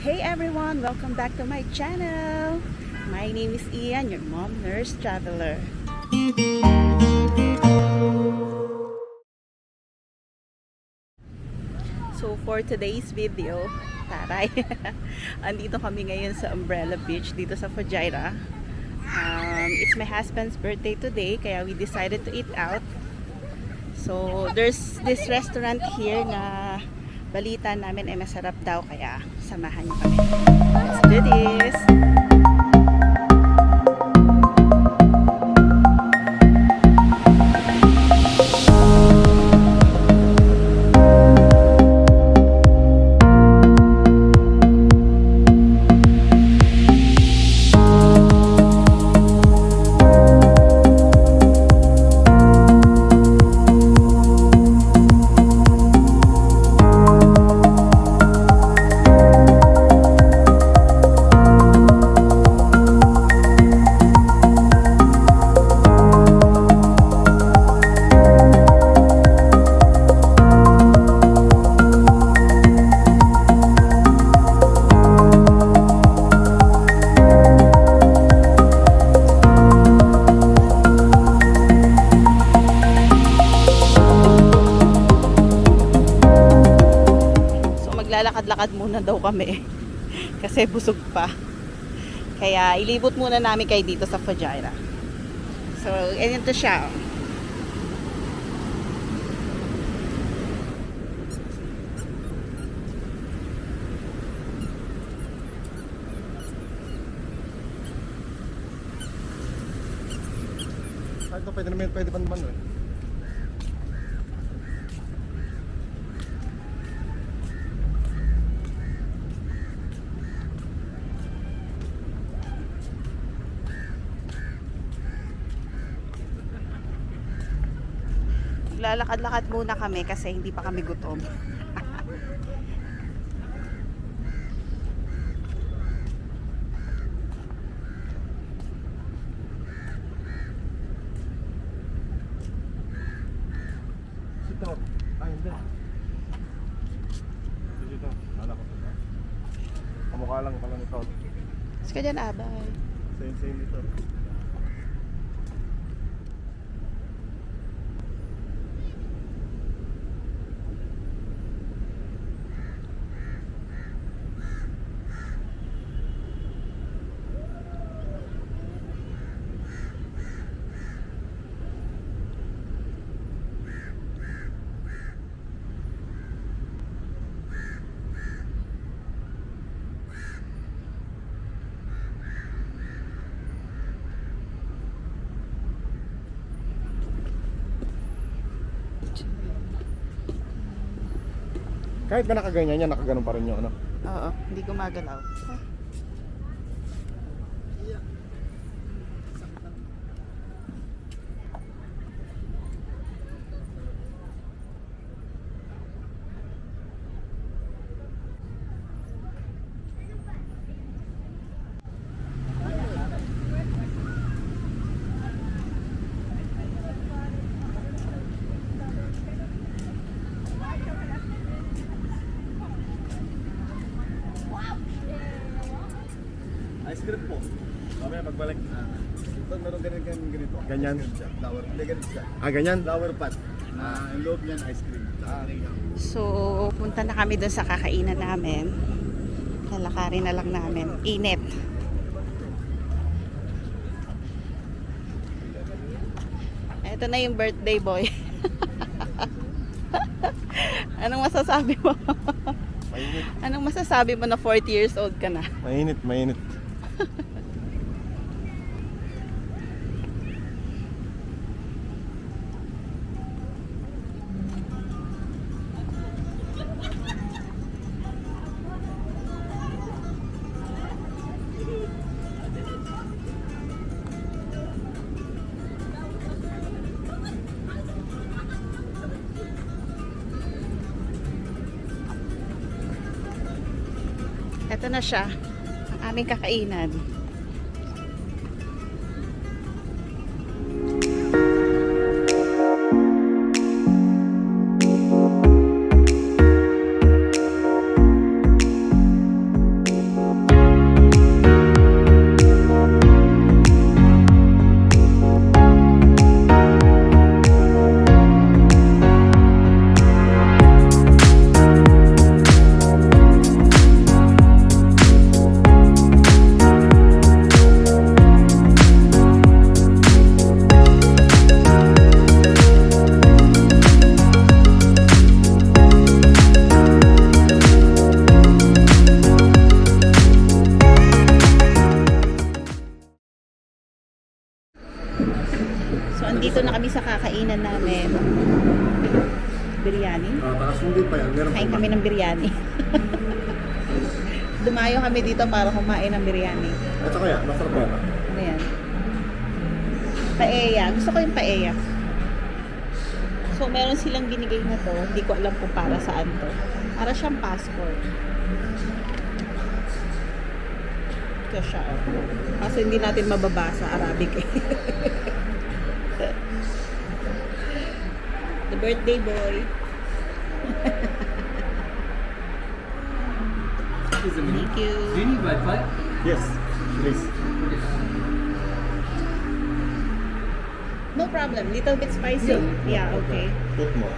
Hey everyone! Welcome back to my channel! My name is Ian, your mom nurse traveler. So for today's video, taray, andito kami ngayon sa Umbrella Beach dito sa Fujairah. It's my husband's birthday today, kaya we decided to eat out. So there's this restaurant here na balita namin ay masarap daw, kaya samahan niyo kami. Let's do this! Lakad muna daw kami kasi busog pa, kaya ilibot muna namin kayo dito sa Fujairah. So ito siya. Ito pwede pa naman eh. Lalakad-lakad muna kami kasi hindi pa kami gutom. Ito. Ay, hindi. Dito. Nala ko. Kamukha lang pala nito. Mas ka dyan, abay. Same nito. Kahit ba nakaganyan yan, nakaganon pa rin yun, ano? Oo, hindi gumagalaw. Ice cream po. Mamaya pagbalik. Ito meron ganito. Ganyan? Flower. Hindi ganito siya. Ah, ganyan? Flower pot. Yung loob niyan ice cream. So, punta na kami dun sa kakainan namin. Lalakarin na lang namin. Init. Ito na yung birthday boy. Anong masasabi mo? Mainit. Anong masasabi mo na 40 years old ka na? Mainit. Ito na siya, ang aming kakainan. Dito na kami sa kakainan namin. Biryani. Tapos hindi pa yan. Meron Kain kami ng biryani. Dumayo kami dito para kumain ng biryani. At saka yan, masarap yan. Ano yan? Paella. Gusto ko yung paella. So, meron silang binigay na to. Hindi ko alam kung para saan to. Para siyang passport. Ito siya. Oh. Kaso hindi natin mababasa. Arabic eh. The birthday boy. Thank you. Do you need Wi-Fi? Yes, please. No problem. Little bit spicy. Yeah, okay. Put more.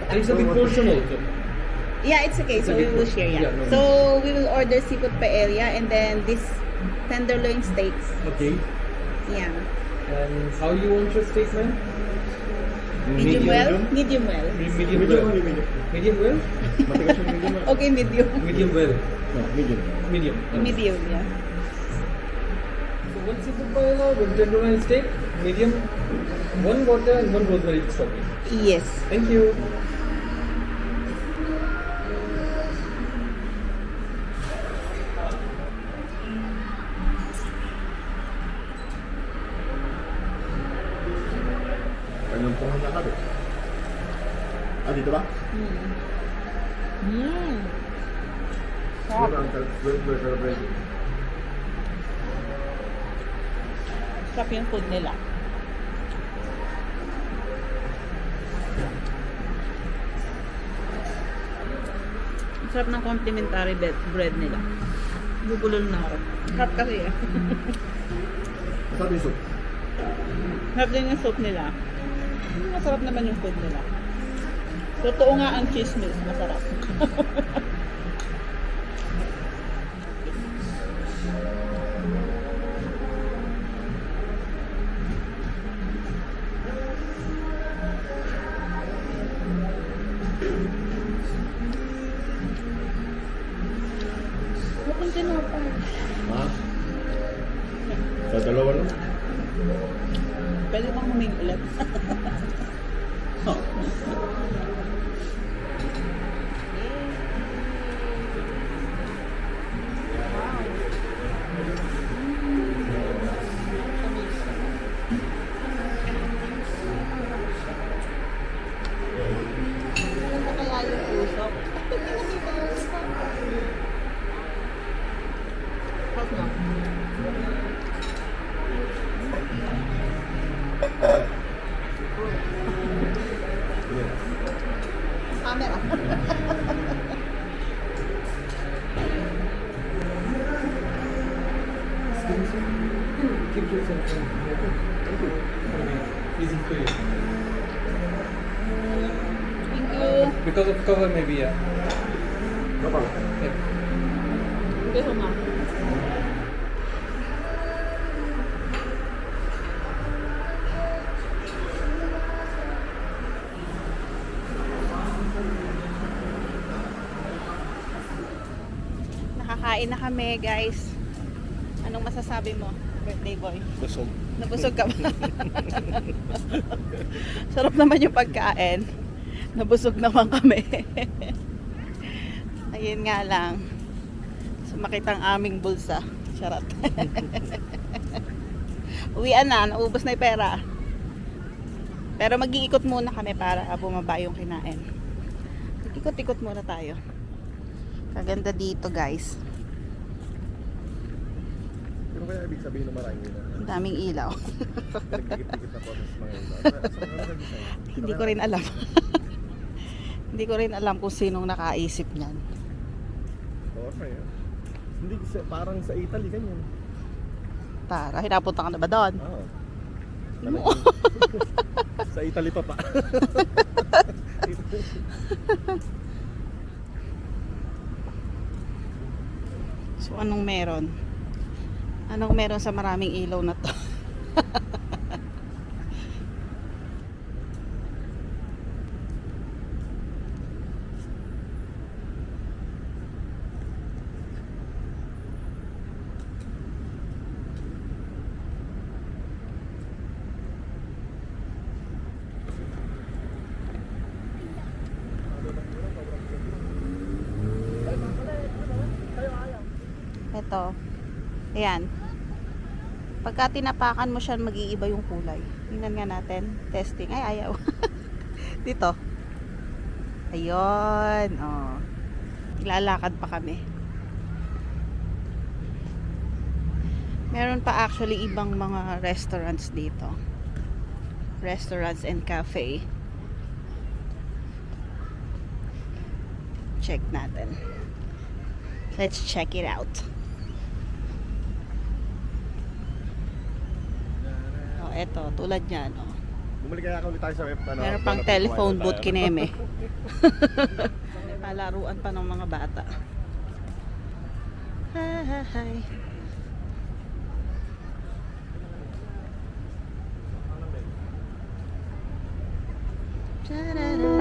And it's a big portion also. Yeah, it's okay. So we will share. Yeah. Yeah, no So we will order seafood paella and then this tenderloin steaks. Okay. Yeah. And how you want your steak, ma'am? Medium well. Medium well. Medium Medium well. only, medium. Medium well? Matigas yung medium. Okay, medium. Medium well. No, medium. Medium. Medium. Yeah. So one seafood paella, one tenderloin steak, medium, one water and one rosemary strawberry. Yes. Thank you. Ganyan po ang nakakabit. Dito ba? Mm. Dito ang bread. Sarap yung food nila. Ang sarap ng complimentary bread nila. Bubulol na ako. Sarap kasi eh. Masarap yung soup. Sarap din yung soup nila. Masarap naman yung food nila. Totoo nga ang chismis. Masarap. Mukhang tinapay. Ha? Sa dalawa no? Pwede bang humingi ulit? Ano kaya yung usok? How's na? Camera. Keep yourself in. Thank you. Easy for you. Thank you. Because of cover maybe, yeah. No problem. Yeah. Thank you so much. Nakakain na kami, guys. Anong masasabi mo, birthday boy? Busog. Nabusog ka ba? Sarap naman yung pagkain. Nabusog naman kami. Ayun nga lang. Sumakit ang aming bulsa. Charot. Uwian na. Naubos na yung pera. Pero mag-iikot muna kami para bumaba yung kinain. Ikot-ikot muna tayo. Kaganda dito, guys. Ano kaya ibig sabihin ng maraming yun? Ang daming ilaw. Nagdikit-dikit na po sa mga ilaw. Hindi ko rin alam. Hindi ko rin alam kung sinong nakaisip niyan. Oo, kaya. Hindi, parang sa Italy, ganyan. Tara, hinapunta ka na ba doon? Oo. Sa Italy pa pa. So, anong meron? Anong meron sa maraming ilaw na to? Ito. Ayan. Pagka tinapakan mo siya, mag-iiba yung kulay. Tingnan nga natin. Testing. Ay, ayaw. Dito. Ayun. Oh. Ilalakad pa kami. Meron pa actually ibang mga restaurants dito. Restaurants and cafe. Check natin. Let's check it out. Oh, eto, tulad niyan, oh. Bumalik kaya ulit tayo sa web. Meron pang telephone booth kineme. Palaruan pa ng mga bata. Hi. Ta-da-da.